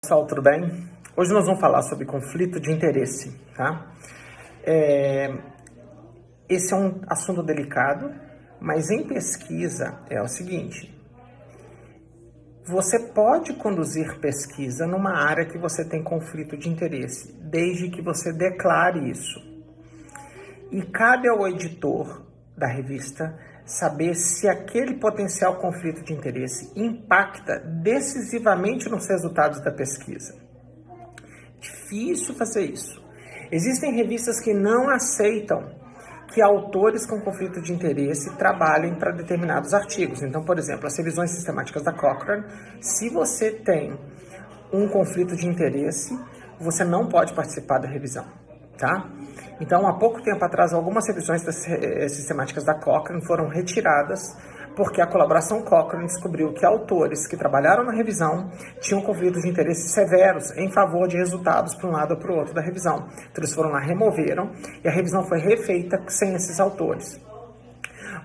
Pessoal, tudo bem? Hoje nós vamos falar sobre conflito de interesse, tá? Esse é um assunto delicado, mas em pesquisa é o seguinte: você pode conduzir pesquisa numa área que você tem conflito de interesse, desde que você declare isso. E cabe ao editor da revista saber se aquele potencial conflito de interesse impacta decisivamente nos resultados da pesquisa. Difícil fazer isso. Existem revistas que não aceitam que autores com conflito de interesse trabalhem para determinados artigos. Então, por exemplo, as revisões sistemáticas da Cochrane, se você tem um conflito de interesse, você não pode participar da revisão, tá? Então, há pouco tempo atrás, algumas revisões sistemáticas da Cochrane foram retiradas porque a colaboração Cochrane descobriu que autores que trabalharam na revisão tinham conflitos de interesse severos em favor de resultados para um lado ou para o outro da revisão. Então, eles foram lá, removeram, e a revisão foi refeita sem esses autores.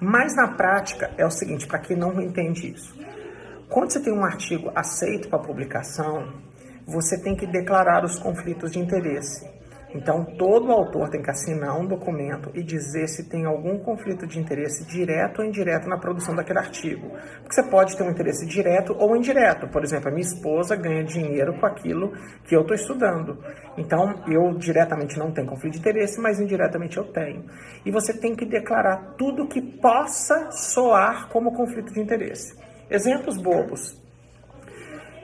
Mas, na prática, é o seguinte, para quem não entende isso: quando você tem um artigo aceito para publicação, você tem que declarar os conflitos de interesse. Então, todo autor tem que assinar um documento e dizer se tem algum conflito de interesse direto ou indireto na produção daquele artigo. Porque você pode ter um interesse direto ou indireto. Por exemplo, a minha esposa ganha dinheiro com aquilo que eu estou estudando. Então, eu diretamente não tenho conflito de interesse, mas indiretamente eu tenho. E você tem que declarar tudo que possa soar como conflito de interesse. Exemplos bobos.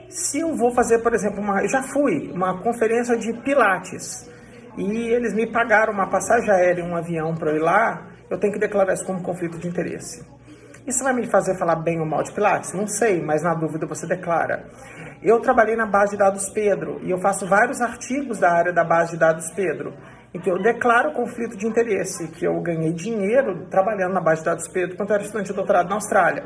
Se eu vou fazer, por exemplo, eu já fui uma conferência de Pilates, e eles me pagaram uma passagem aérea e um avião para eu ir lá, eu tenho que declarar isso como conflito de interesse. Isso vai me fazer falar bem ou mal de Pilates? Não sei, mas na dúvida você declara. Eu trabalhei na base de dados Pedro e eu faço vários artigos da área da base de dados Pedro. Então eu declaro conflito de interesse, que eu ganhei dinheiro trabalhando na base de dados Pedro quando eu era estudante de doutorado na Austrália.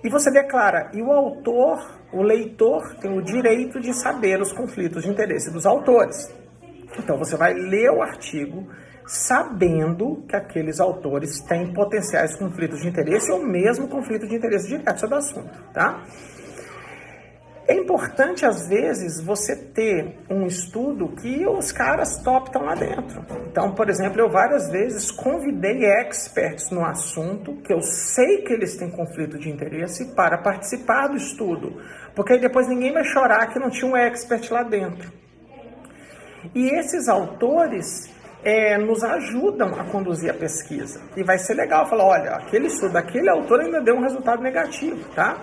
E você declara, e o autor, o leitor, tem o direito de saber os conflitos de interesse dos autores. Então, você vai ler o artigo sabendo que aqueles autores têm potenciais conflitos de interesse ou mesmo conflito de interesse direto sobre o assunto, tá? É importante, às vezes, você ter um estudo que os caras top estão lá dentro. Então, por exemplo, eu várias vezes convidei experts no assunto, que eu sei que eles têm conflito de interesse, para participar do estudo. Porque aí depois ninguém vai chorar que não tinha um expert lá dentro. E esses autores nos ajudam a conduzir a pesquisa. E vai ser legal falar, olha, aquele estudo daquele autor ainda deu um resultado negativo, tá?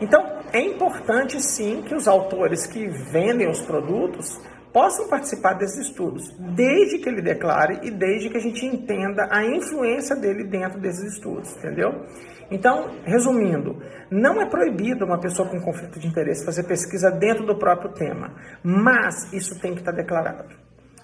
Então, é importante sim que os autores que vendem os produtos possam participar desses estudos, desde que ele declare e desde que a gente entenda a influência dele dentro desses estudos, entendeu? Então, resumindo, não é proibido uma pessoa com conflito de interesse fazer pesquisa dentro do próprio tema, mas isso tem que estar declarado.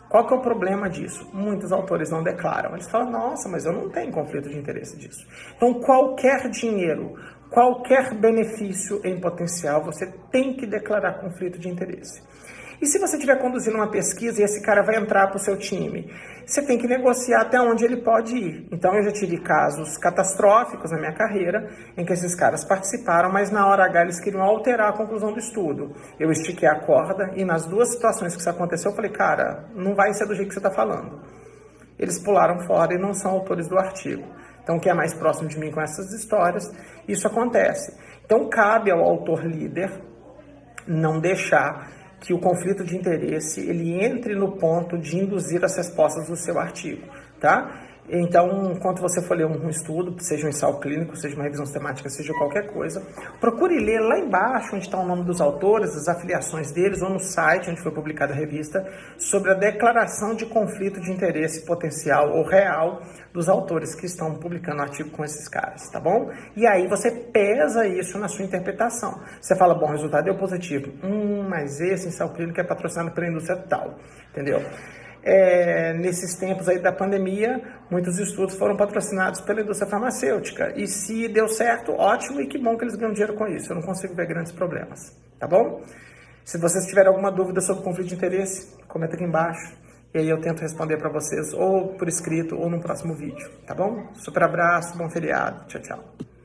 Qual que é o problema disso? Muitos autores não declaram. Eles falam, nossa, mas eu não tenho conflito de interesse disso. Então, qualquer dinheiro, qualquer benefício em potencial, você tem que declarar conflito de interesse. E se você estiver conduzindo uma pesquisa e esse cara vai entrar para o seu time, você tem que negociar até onde ele pode ir. Então, eu já tive casos catastróficos na minha carreira, em que esses caras participaram, mas na hora H eles queriam alterar a conclusão do estudo. Eu estiquei a corda e nas duas situações que isso aconteceu, eu falei, cara, não vai ser do jeito que você está falando. Eles pularam fora e não são autores do artigo. Então, quem é mais próximo de mim com essas histórias, isso acontece. Então, cabe ao autor líder não deixar que o conflito de interesse ele entre no ponto de induzir as respostas do seu artigo, tá? Então, enquanto você for ler um estudo, seja um ensaio clínico, seja uma revisão sistemática, seja qualquer coisa, procure ler lá embaixo, onde está o nome dos autores, as afiliações deles, ou no site onde foi publicada a revista, sobre a declaração de conflito de interesse potencial ou real dos autores que estão publicando o artigo com esses caras, tá bom? E aí você pesa isso na sua interpretação. Você fala, bom, o resultado deu positivo. Mas esse ensaio clínico é patrocinado pela indústria tal, entendeu? Nesses tempos aí da pandemia, muitos estudos foram patrocinados pela indústria farmacêutica. E se deu certo, ótimo, e que bom que eles ganham dinheiro com isso. Eu não consigo ver grandes problemas, tá bom? Se vocês tiverem alguma dúvida sobre conflito de interesse, comenta aqui embaixo. E aí eu tento responder para vocês, ou por escrito, ou no próximo vídeo, tá bom? Super abraço, bom feriado. Tchau, tchau.